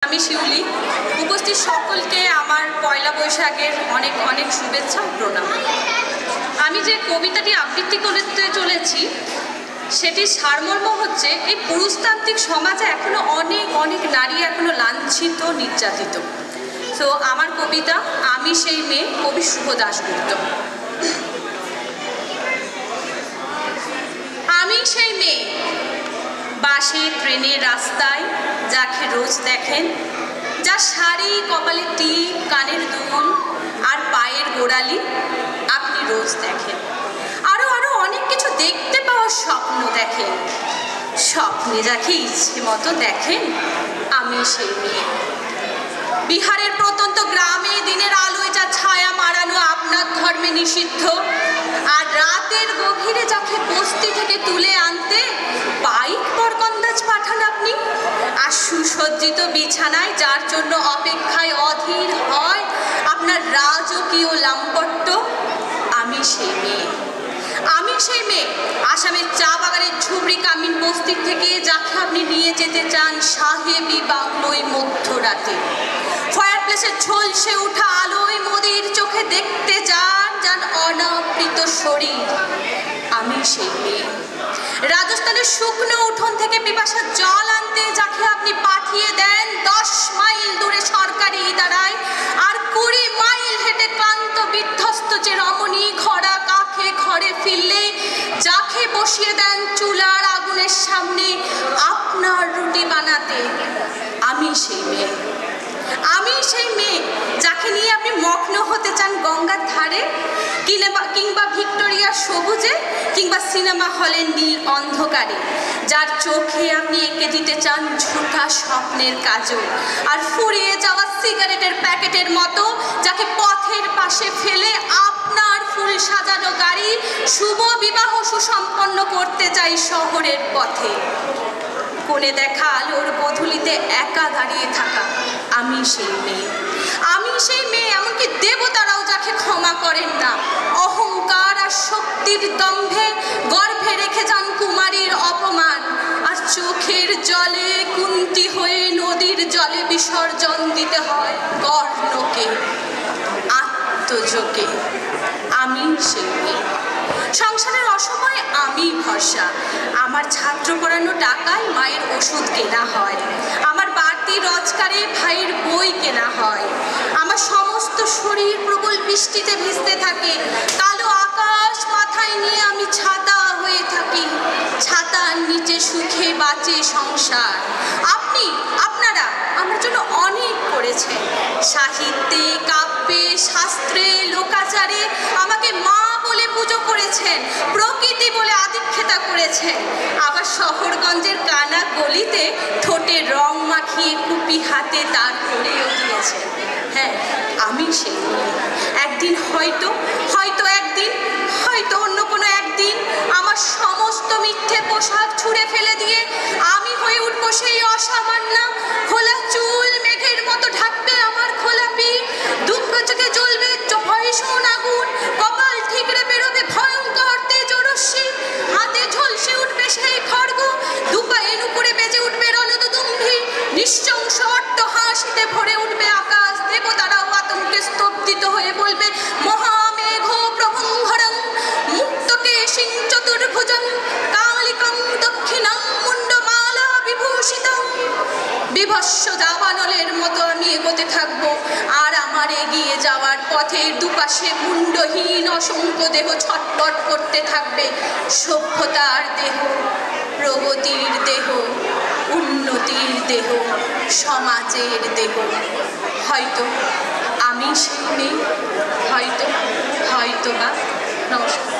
আমি শিউলি উপস্থিত সকলকে আমার পয়লা বৈশাখের অনেক অনেক শুভেচ্ছা ও প্রণাম। আমি যে কবিতাটি আবৃত্তি করতে চলেছি সেটির সারমর্ম হচ্ছে এই পুরুষতান্ত্রিক সমাজে এখনো অনেক অনেক নারী এখনো লাঞ্ছিত নির্যাতিত। তো আমার কবিতা আমি সেই মেয়ে, কবি শুভ দাশগুপ্ত। আমি সেই মেয়ে, বাসে ট্রেনের রাস্তায় যাকে রোজ দেখেন, যার শাড়ি, কপালে টিপ, কানের দুল আর পায়ের গোড়ালি আপনি রোজ দেখেন। আরো আরো অনেক কিছু দেখতে পাওয়ার স্বপ্ন দেখেন। স্বপ্নে যাকে ইচ্ছে মতো দেখেন, আমি সেই মেয়ে। বিহারের প্রত্যন্ত গ্রামে দিনের আলোয় যা ছায়া মারানো আপনার ধর্মে নিষিদ্ধ, আর রাতের গভীরে যাকে বস্তি থেকে তুলে আনতে বাইক পরকন্দাজ পাঠান আপনি। আর সুসজ্জিত বিছানায় যার জন্য অপেক্ষায় অধীর হয় আপনার রাজকীয় লাম্পট্য, আমি সেই মেয়ে। আমি সেই মেয়ে আসামের চা বাগানের ঝুবড়ি কামিন বস্তি থেকে যাকে আপনি নিয়ে যেতে চান সাহেবি বাংলোয় মধ্যরাতে। ফায়ার প্লেসের ঝলসে ওঠা আলোয় মোদির চোখে দেখতে যান যান অনাবৃত শরীর, আমি সেই মেয়ে। রাজস্থানের শুকনো উঠোন থেকে পিপাসার জল আনতে যাকে আপনি পাঠিয়ে দেন 10 মাইল দূরে সরকারি ইদারায়, আর 20 মাইল হেঁটে ক্লান্ত বিধ্বস্ত যে রমণী খরা কাকে ঘরে ফিরলে যাকে বসিয়ে দেন চুলার আগুনের সামনে আপনার রুটি বানাতে, আমি সেই মেয়ে। আমি সেই মেয়ে যাকে নিয়ে আপনি মগ্ন হতে চান গঙ্গার ধারে, কিংবা ভিক্টোরিয়ার সবুজে, কিংবা সিনেমা হলের নীল অন্ধকারে, যার চোখে আপনি এঁকে দিতে চান ঝুঁটা স্বপ্নের কাজল, আর ফুরিয়ে যাওয়া সিগারেটের প্যাকেটের মতো যাকে পথের পাশে ফেলে আপনার ফুল সাজানো গাড়ি শুভ বিবাহ সুসম্পন্ন করতে চাই শহরের পথে। কোণে দেখা আলোর বধূলিতে একা দাঁড়িয়ে থাকা, আমি সেই মেয়ে। আমি সেই মেয়ে, এমনকি দেবতারাও যাকে ক্ষমা করেন না। অহংকার আর শক্তির দম্ভে গর্ভে রেখে যান কুমারীর অপমান, আর চোখের জলে কুন্তি হয়ে নদীর জলে বিসর্জন দিতে হয় কর্ণকে, আত্মযোগে, আমি সেই মেয়ে। সংসারের অসময়ে আমি ভরসা, আমার ছাত্র পড়ানো টাকায় মায়ের ওষুধ কেনা হয়, আমার বাড়তি রোজগারে ভাইয়ের বই কেনা হয়, আমার সমস্ত শরীর প্রবল বৃষ্টিতে ভিজতে থাকে, কালো আকাশ মাথায় নিয়ে আমি ছাতা হয়ে থাকি, ছাতার নিচে সুখে বাঁচে সংসার। আপনারা আমার জন্য অনেক করেছেন, সাহিত্যে, কাব্যে, শাস্ত্রে, লোকাচারে আমাকে মা বলে পুজো করেছেন, প্রকৃতি বলে আদিক্ষেতা করেছেন, আবার শহরগঞ্জের কানা গলিতে ঠোঁটে রং মাখিয়ে কুপি হাতে দাঁড় করেও দিয়েছেন। হ্যাঁ, আমি সেই মেয়ে। একদিন হয়তো অন্য কোনো একদিন আমার সমস্ত মিথ্যে পোশাক ছুঁড়ে ফেলে দিয়ে আমি হয়ে উঠবো সেই অসামান্য। খোলা চুল মেঘের মতো ঢাকবে আমার খোলা পিঠ, দুঃখ চোখে জ্বলবে ভীষণ আগুন, কপাল ঠিকরে বেরোবে ভয়ঙ্কর তেজরশ্মি, হাতে ঝলসে উঠবে সেই খড়গ, দুপায়ে নুপুরে বেজে উঠবে রণদুদুম্ভি, নিঃশংস অট্টহাসিতে ভরে উঠবে আকাশ, দেবতারাও আতঙ্কে স্তব্ধিত হয়ে বলবে মহামেঘ প্রভঙ্ঘরং মুক্তকেশিং চতুর্ভুজং কালিকং দক্ষিণাং মুন্ডমালা বিভূষিতং। বিভৎস দাবানলের মতো আমি এগোতে থাকবো, আর আমার এগিয়ে যাওয়ার পথের দুপাশে মুন্ডহীন অসংখ্য দেহ ছটপট করতে থাকবে। সভ্যতার দেহ, প্রগতির দেহ, উন্নতির দেহ, সমাজের দেহ। হয়তো আমি সেই মেয়ে, হয়তো বা। নমস্কার।